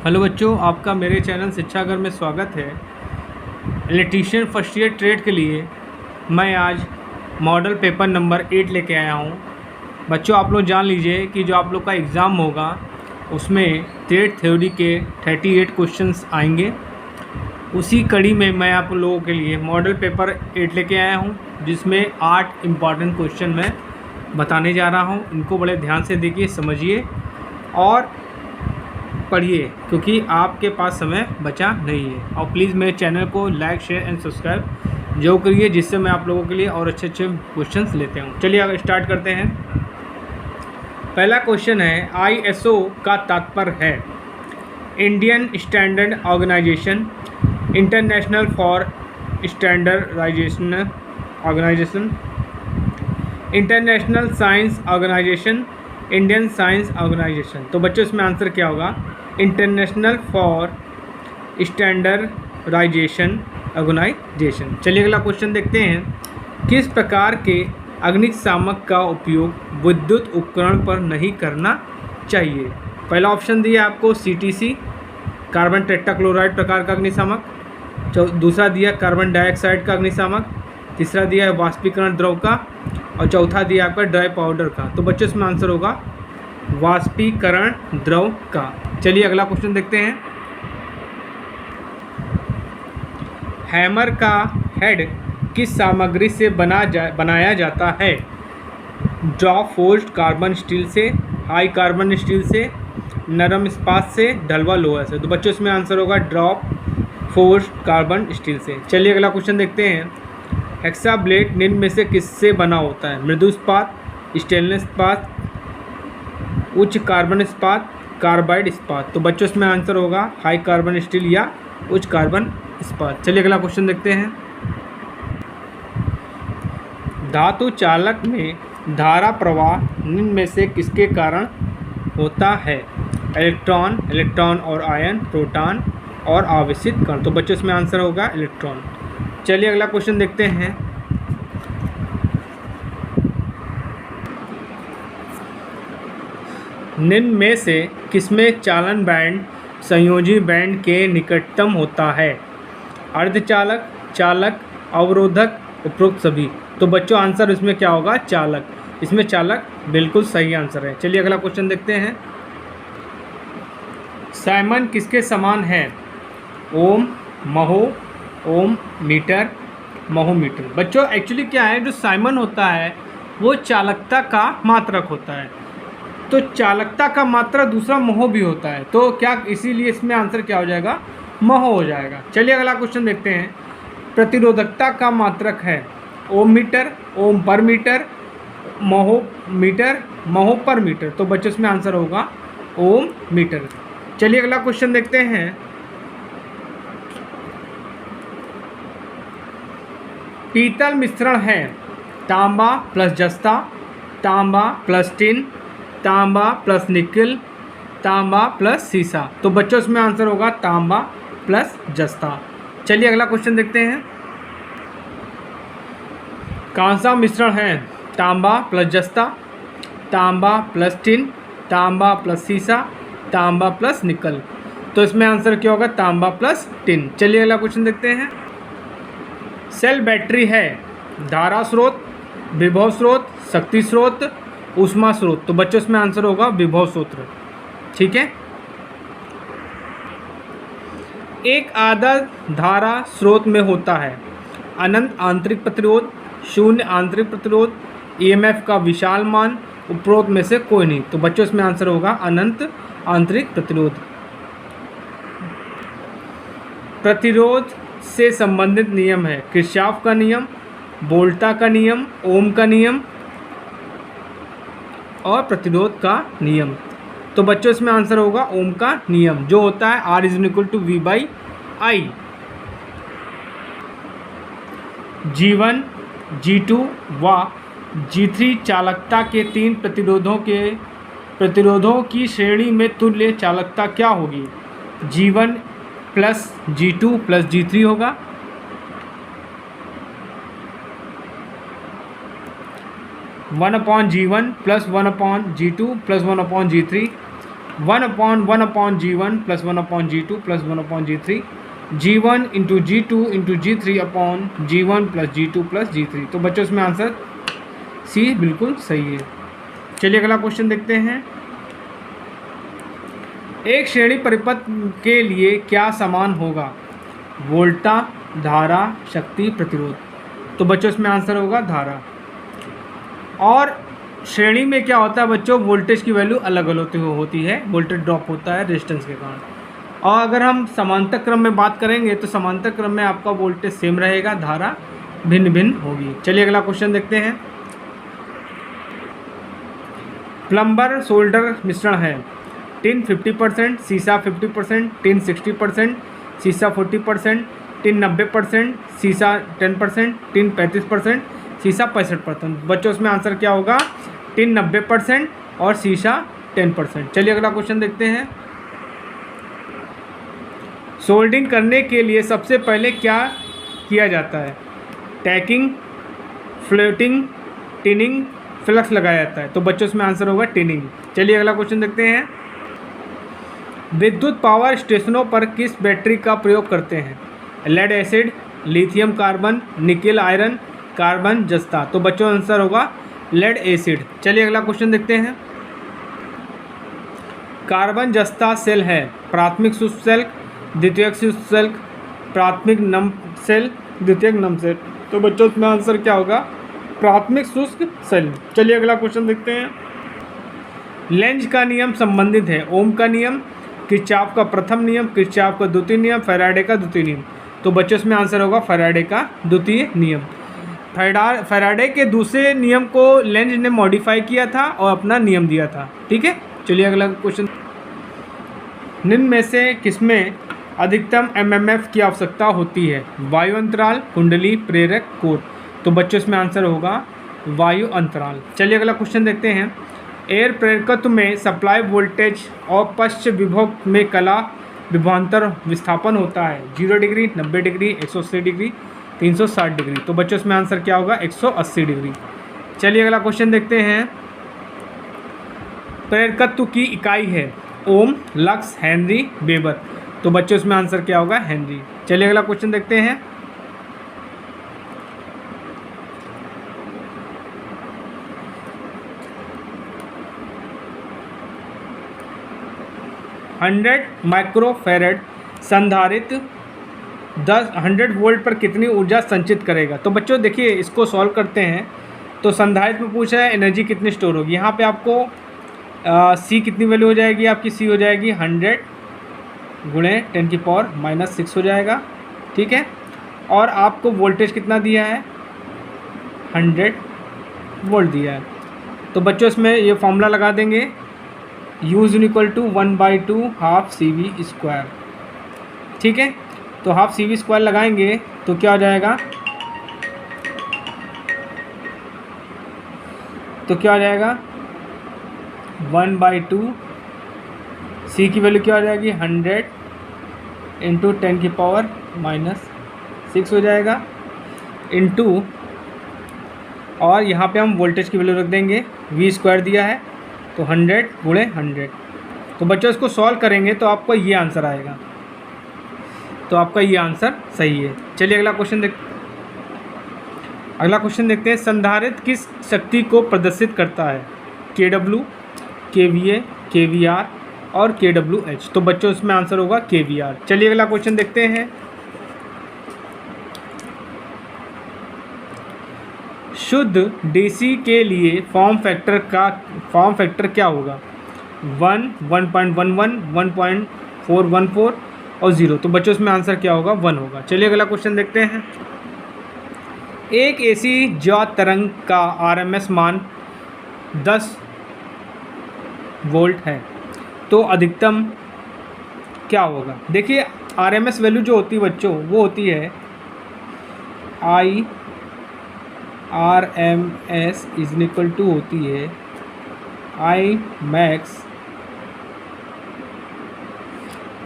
Hello बच्चों, आपका मेरे चैनल शिक्षागर में स्वागत है। इलेक्ट्रीशियन फर्स्ट ईयर ट्रेड के लिए मैं आज मॉडल पेपर नंबर 8 लेके आया हूँ। बच्चों, आप लोग जान लीजिए कि जो आप लोग का एग्ज़ाम होगा उसमें ट्रेड थ्योरी के 38 क्वेश्चंस आएंगे। उसी कड़ी में मैं आप लोगों के लिए मॉडल पेपर 8 लेके आया हूँ, जिसमें 8 इम्पॉर्टेंट क्वेश्चन मैं बताने जा रहा हूँ। इनको बड़े ध्यान से देखिए, समझिए और पढ़िए, क्योंकि आपके पास समय बचा नहीं है। और प्लीज़ मेरे चैनल को लाइक, शेयर एंड सब्सक्राइब जो करिए, जिससे मैं आप लोगों के लिए और अच्छे अच्छे क्वेश्चंस लेते हूँ। चलिए आगे स्टार्ट करते हैं। पहला क्वेश्चन है, ISO का तात्पर्य है Indian standard organisation, international for standardisation organisation, international science organisation, Indian science organisation. तो बच्चों, इसमें आंसर क्या होगा? International for standardisation organisation. चलिए अगला क्वेश्चन देखते हैं। किस प्रकार के अग्निशामक का उपयोग विद्युत उपकरण पर नहीं करना चाहिए? पहला ऑप्शन दिया आपको CTC, कार्बन टेट्राक्लोराइड प्रकार का अग्निशामक। दूसरा दिया कार्बन डाइऑक्साइड का अग्निशामक। तीसरा दिया है वाष्पीकरण द्रव का। और चौथा दिया आपका ड्राई पाउडर का। तो बच्चों, इसमें आंसर होगा वाष्पीकरण द्रव का। चलिए अगला क्वेश्चन देखते हैं। हैमर का हेड किस सामग्री से बनाया जाता है? ड्रॉप फोर्स्ड कार्बन स्टील से, हाई कार्बन स्टील से, नरम इस्पात से, ढलवा लोहा से। तो बच्चों, इसमें आंसर होगा ड्रॉप फोर्स्ड कार्बन स्टील से। चलिए अगला क्वेश्चन देखते हैं। हेक्साब्लेड निम्न में से किससे बना होता है? मृदु इस्पात, स्टेनलेस इस्पात, उच्च कार्बन इस्पात, कार्बाइड इस्पात। तो बच्चों, इसमें आंसर होगा हाई कार्बन स्टील या उच्च कार्बन इस्पात। चलिए अगला क्वेश्चन देखते हैं। धातु चालक में धारा प्रवाह निम्न में से किसके कारण होता है? इलेक्ट्रॉन और आयन, प्रोटॉन और आवेशित कण। तो बच्चों, इसमें आंसर होगा इलेक्ट्रॉन। चलिए अगला क्वेश्चन देखते हैं। निम्न में से किसमें चालन बैंड संयोजी बैंड के निकटतम होता है? अर्धचालक, चालक, अवरोधक, उपरोक्त सभी। तो बच्चों, आंसर इसमें क्या होगा? चालक। इसमें चालक बिल्कुल सही आंसर है। चलिए अगला क्वेश्चन देखते हैं। साइमन किसके समान है? ओम, महो, ओम मीटर, महोमीटर। बच्चों, एक्चुअली क्या है, जो साइमन होता है वो चालकता का मात्रक होता है। तो चालकता का मात्रक दूसरा महो भी होता है। तो क्या, इसीलिए इसमें आंसर क्या हो जाएगा? महो हो जाएगा। चलिए अगला क्वेश्चन देखते हैं। प्रतिरोधकता का मात्रक है ओम मीटर, ओम पर मीटर, महो मीटर, महो पर मीटर। तो बच्चों, इसमें आंसर होगा ओम मीटर। चलिए अगला क्वेश्चन देखते हैं। पीतल मिश्रण है तांबा प्लस जस्ता, तांबा प्लस टिन, तांबा प्लस निकल, तांबा प्लस सीसा। तो बच्चों, इसमें आंसर होगा तांबा प्लस जस्ता। चलिए अगला क्वेश्चन देखते हैं। कौन सा मिश्रण है तांबा प्लस जस्ता, तांबा प्लस टिन, तांबा प्लस सीसा, तांबा प्लस निकल। तो इसमें आंसर क्या होगा? तांबा प्लस टिन। चलिए अगला क्वेश्चन देखते हैं। सेल बैटरी है धारा स्रोत, विभव स्रोत, शक्ति स्रोत, ऊष्मा स्रोत। तो बच्चों, इसमें आंसर होगा विभव स्रोत। ठीक है। एक आदर्श धारा स्रोत में होता है अनंत आंतरिक प्रतिरोध, शून्य आंतरिक प्रतिरोध, EMF का विशाल मान, उपरोक्त में से कोई नहीं। तो बच्चों, इसमें आंसर होगा अनंत आंतरिक प्रतिरोध। प्रतिरोध से संबंधित नियम है किरचॉफ का नियम, वोल्टा का नियम, ओम का नियम और प्रतिरोध का नियम। तो बच्चों, इसमें आंसर होगा ओम का नियम, जो होता है R = V/I। G1, G2 व G3 चालकता के 3 प्रतिरोधों की श्रेणी में तुल्य चालकता क्या होगी? G1 plus G2 plus G3 होगा। (1/G1 + 1/G2 + 1/G3 1/1/G1 plus 1/G2 plus 1/G3, G1 into G2 into G3 upon G1 plus G2 plus G3। तो बच्चों इसमें आंसर सी बिल्कुल सही है। चलिए अगला क्वेश्चन देखते हैं। एक श्रेणी परिपथ के लिए क्या समान होगा? वोल्टा, धारा, शक्ति, प्रतिरोध। तो बच्चों इसमें आंसर होगा धारा। और श्रेणी में क्या होता है बच्चों, वोल्टेज की वैल्यू अलग अलग होती है, वोल्टेज ड्रॉप होता है रेजिस्टेंस के कारण। और अगर हम समांतर क्रम में बात करेंगे तो समांतर क्रम में आपका वोल्टेज सेम रहेगा, धारा भिन्न भिन्न होगी। चलिए अगला क्वेश्चन देखते हैं। प्लम्बर सोल्डर मिश्रण है। टिन 50%, शीशा 50%, टिन 60%, शीशा 40%, टिन 90%, शीशा 10%, टिन 35%, शीशा 65%। बच्चों इसमें आंसर क्या होगा? टिन 90% और शीशा 10%। चलिए अगला क्वेश्चन देखते हैं। सोल्डिंग करने के लिए सबसे पहले क्या किया जाता है? टैकिंग, फ्लोटिंग, टिनिंग, फ्लक्स लगाया जाता है। तो बच्चों इसमें आंसर होगा टिनिंग। चलिए अगला क्वेश्चन देखते हैं। विद्युत पावर स्टेशनों पर किस बैटरी का प्रयोग करते हैं? Lead acid, lithium carbon, nickel iron, carbon जस्ता। तो बच्चों आंसर होगा लेड एसिड। चलिए अगला क्वेश्चन देखते हैं। कार्बन जस्ता सेल है प्राथमिक शुष्क सेल, द्वितीयक शुष्क सेल, प्राथमिक नम सेल, द्वितीयक नम सेल। तो बच्चों इसमें आंसर क्या होगा? प्राथमिक शुष्क सेल। चलिए अगला क्वेश्चन देखते हैं। लेंज का नियम संबंधित है ओम का नियम, किरचॉफ का प्रथम नियम, किरचॉफ का द्वितीय नियम, फैराडे का द्वितीय नियम। तो बच्चों इसमें आंसर होगा फैराडे का द्वितीय नियम। फैराडे के दूसरे नियम को लेंज ने मॉडिफाई किया था और अपना नियम दिया था। ठीक है, चलिए अगला क्वेश्चन। निम्न में से किसमें अधिकतम एमएमएफ की आवश्यकता होती है? वायु अंतराल, कुंडली, प्रेरक, कोर। तो बच्चों इसमें आंसर होगा वायु अंतराल। चलिए अगला क्वेश्चन देखते हैं। एयर प्रेरकत्व में सप्लाई वोल्टेज और पश्च विभव में कला विभवांतर विस्थापन होता है 0 डिग्री, 90 डिग्री, 180 डिग्री, 360 डिग्री। तो बच्चों इसमें आंसर क्या होगा? 180 डिग्री। चलिए अगला क्वेश्चन देखते हैं। प्रेरकत्व की इकाई है ओम, लक्स, हेनरी, वेबर। तो बच्चों इसमें आंसर क्या होगा? हेनरी। चलिए अगला क्वेश्चन देखते हैं। हंड्रेड माइक्रोफैरड संधारित्र 100 वोल्ट पर कितनी ऊर्जा संचित करेगा? तो बच्चों देखिए इसको सॉल्व करते हैं। तो संधारित्र में पूछा है एनर्जी कितनी स्टोर होगी। यहाँ पे आपको सी कितनी वैल्यू हो जाएगी? आपकी सी हो जाएगी 100 गुणे 10⁻⁻6 हो जाएगा। ठीक है, और आपको वोल्टेज कितना दिया है? 100 वोल्ट दिया है। तो बच्चों इसमें ये फॉर्मूला लगा देंगे, U = 1/2 हाफ CV²। ठीक है, तो हाफ CV² लगाएंगे तो क्या हो जाएगा? तो क्या हो जाएगा? 1/2 C की वैल्यू क्या हो जाएगी? 100 इंटू 10⁻⁻6 हो जाएगा, इंटू और यहाँ पे हम वोल्टेज की वैल्यू रख देंगे, V² दिया है तो 100 गुणे 100। तो बच्चों इसको सॉल्व करेंगे तो आपको ये आंसर आएगा। तो आपका ये आंसर सही है। चलिए अगला क्वेश्चन देखते हैं। संधारित्र किस शक्ति को प्रदर्शित करता है? KW, KVA, KVR और KWH। तो बच्चों इसमें आंसर होगा KVR। चलिए अगला क्वेश्चन देखते हैं। शुद्ध DC के लिए फॉर्म फैक्टर क्या होगा? 1, 1.11, 1.414 और 0। तो बच्चों इसमें आंसर क्या होगा? 1 होगा। चलिए अगला क्वेश्चन देखते हैं। एक AC ज्योत तरंग का RMS मान 10 वोल्ट है तो अधिकतम क्या होगा? देखिए RMS वैल्यू जो होती है बच्चों वो होती है RMS = होती है I max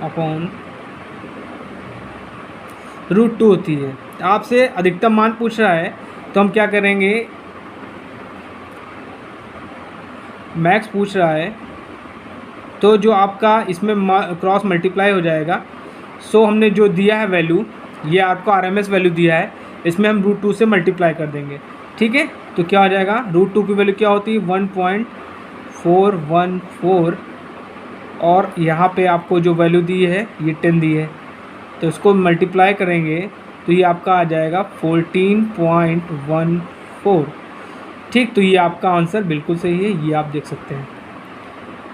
अपॉन √2 होती है। आपसे अधिकतम मान पूछ रहा है तो हम क्या करेंगे? मैक्स पूछ रहा है तो जो आपका इसमें क्रॉस मल्टीप्लाई हो जाएगा। सो हमने जो दिया है वैल्यू, ये आपको RMS वैल्यू दिया है, इसमें हम √2 से मल्टीप्लाई कर देंगे। ठीक है, तो क्या हो जाएगा, √2 की वैल्यू क्या होती है 1.414, और यहाँ पे आपको जो वैल्यू दी है ये 10 दी है, तो इसको मल्टीप्लाई करेंगे तो ये आपका आ जाएगा 14.14। ठीक, तो ये आपका आंसर बिल्कुल सही है, ये आप देख सकते हैं।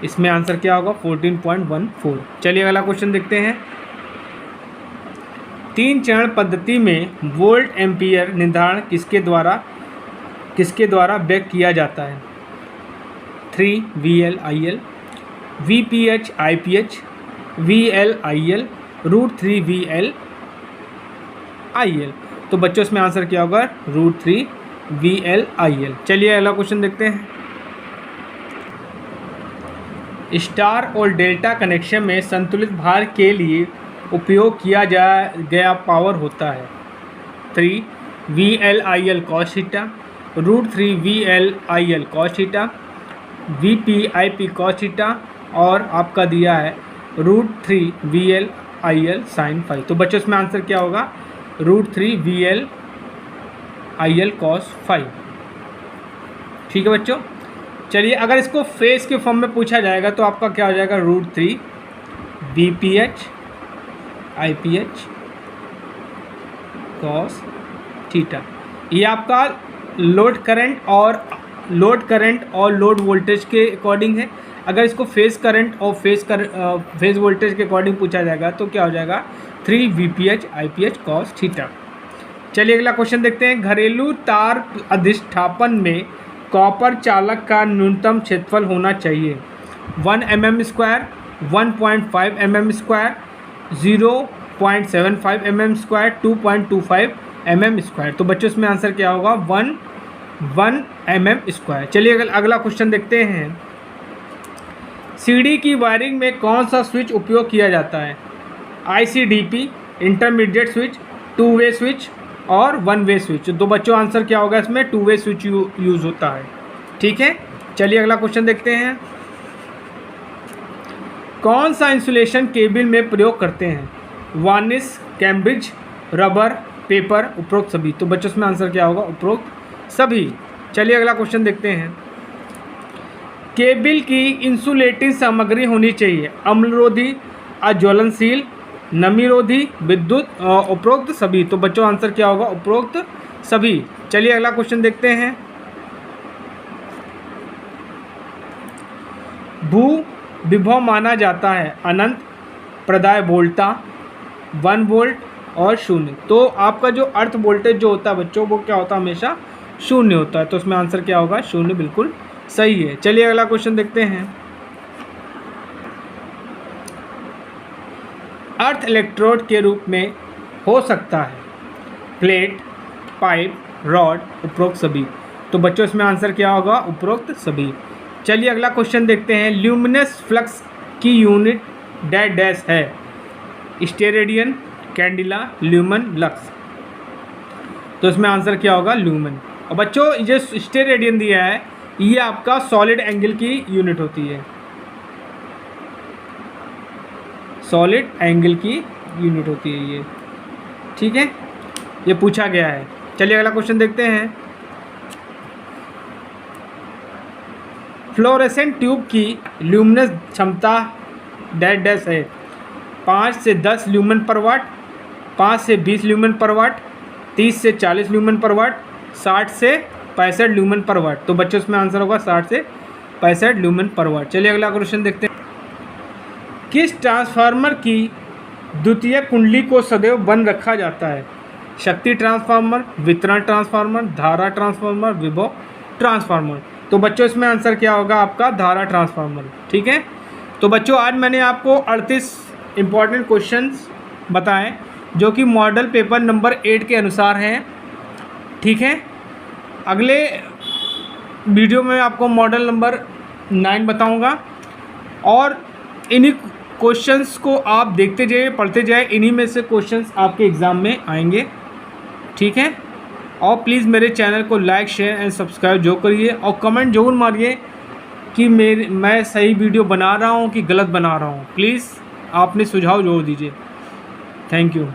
इसमें आंसर क्या होगा 14.14। चलिए अगला क्वेश्चन देखते हैं। 3 चरण पद्धति में वोल्ट एम्पियर निर्धारण किसके द्वारा व्यक्त किया जाता है? 3 VL/IL, VPH/IPH, VL/IL, √3 VL/IL। तो बच्चों इसमें आंसर क्या होगा √3 VL/IL। चलिए अगला क्वेश्चन देखते हैं। स्टार और डेल्टा कनेक्शन में संतुलित भार के लिए उपयोग किया गया पावर होता है 3 VL/IL cos theta, √3 VL/IL cos theta, VP/IP cos theta, और आपका दिया है √3 VL/IL sin फाई। तो बच्चों इसमें आंसर क्या होगा √3 VL/IL cos फाई। ठीक है बच्चों, चलिए अगर इसको फेस के फॉर्म में पूछा जाएगा तो आपका क्या हो जाएगा √3 VPH/IPH cos थीटा। ये आपका लोड करंट और लोड वोल्टेज के अकॉर्डिंग है। अगर इसको फेज करंट और फेज वोल्टेज के अकॉर्डिंग पूछा जाएगा तो क्या हो जाएगा 3 VPH/IPH cos थीटा। चलिए अगला क्वेश्चन देखते हैं। घरेलू तार अधिष्ठापन में कॉपर चालक का न्यूनतम क्षेत्रफल होना चाहिए 1 mm², 1.5 mm², 0.75 mm², 2.25 mm²। तो बच्चों इसमें आंसर क्या होगा 1 mm²। चलिए अगला क्वेश्चन देखते हैं। सीडी की वायरिंग में कौन सा स्विच उपयोग किया जाता है? ICDP, इंटरमीडिएट स्विच, 2 वे स्विच और 1 वे स्विच। तो बच्चों आंसर क्या होगा इसमें 2 वे स्विच यूज़ होता है। ठीक है, चलिए अगला क्वेश्चन देखते हैं। कौन सा इंसुलेशन केबल में प्रयोग करते हैं? वार्निश, कैम्ब्रिज, रबर, पेपर, उपरोक्त सभी। तो बच्चों इसमें आंसर क्या होगा उपरोक्त सभी। चलिए अगला क्वेश्चन देखते हैं। केबल की इंसुलेटिंग सामग्री होनी चाहिए अम्लरोधी, अज्वलनशील, नमीरोधी, विद्युत, उपरोक्त सभी। तो बच्चों आंसर क्या होगा उपरोक्त सभी। चलिए अगला क्वेश्चन देखते हैं। भू विभव माना जाता है अनंत, प्रदाय वोल्टता, 1 वोल्ट और 0। तो आपका जो अर्थ वोल्टेज जो होता है बच्चों वो क्या होता है हमेशा 0 होता है। तो इसमें आंसर क्या होगा 0 बिल्कुल सही है। चलिए अगला क्वेश्चन देखते हैं। अर्थ इलेक्ट्रोड के रूप में हो सकता है प्लेट, पाइप, रॉड, उपरोक्त सभी। तो बच्चों इसमें आंसर क्या होगा उपरोक्त सभी। चलिए अगला क्वेश्चन देखते हैं। ल्यूमिनस फ्लक्स की यूनिट डैश है स्टेरेडियन, कैंडिला, ल्यूमन, लक्स। तो इसमें आंसर क्या होगा ल्यूमन। और बच्चों जो स्टेरेडियन दिया है ये आपका सॉलिड एंगल की यूनिट होती है, सॉलिड एंगल की यूनिट होती है ये। ठीक है, ये पूछा गया है। चलिए अगला क्वेश्चन देखते हैं। फ्लोरेसेंट ट्यूब की ल्यूमिनस क्षमता डैश है 5 से 10 ल्यूमन पर वाट, 5 से 20 ल्यूमन पर वाट, 30 से 40 ल्यूमन पर वाट, 60 से 65 ल्यूमन पर वाट। तो बच्चों इसमें आंसर होगा 60 से 65 ल्यूमन पर वाट। चलिए अगला क्वेश्चन देखते हैं। किस ट्रांसफार्मर की द्वितीय कुंडली को सदैव बंद रखा जाता है? शक्ति ट्रांसफार्मर, वितरण ट्रांसफार्मर, धारा ट्रांसफार्मर, विभव ट्रांसफार्मर। तो बच्चों इसमें आंसर क्या होगा आपका धारा ट्रांसफार्मर। ठीक है, तो बच्चों आज मैंने आपको 38 इम्पॉर्टेंट क्वेश्चंस बताएं जो कि मॉडल पेपर नंबर 8 के अनुसार हैं। ठीक है, अगले वीडियो में आपको मॉडल नंबर 9 बताऊंगा और इन्हीं क्वेश्चंस को आप देखते जाइए, पढ़ते जाइए, इन्हीं में से क्वेश्चंस आपके एग्ज़ाम में आएंगे। ठीक है, और प्लीज़ मेरे चैनल को लाइक, शेयर एंड सब्सक्राइब जो करिए और कमेंट जरूर मारिए कि मैं सही वीडियो बना रहा हूँ कि गलत बना रहा हूँ। प्लीज़ आपने सुझाव ज़रूर दीजिए। Thank you.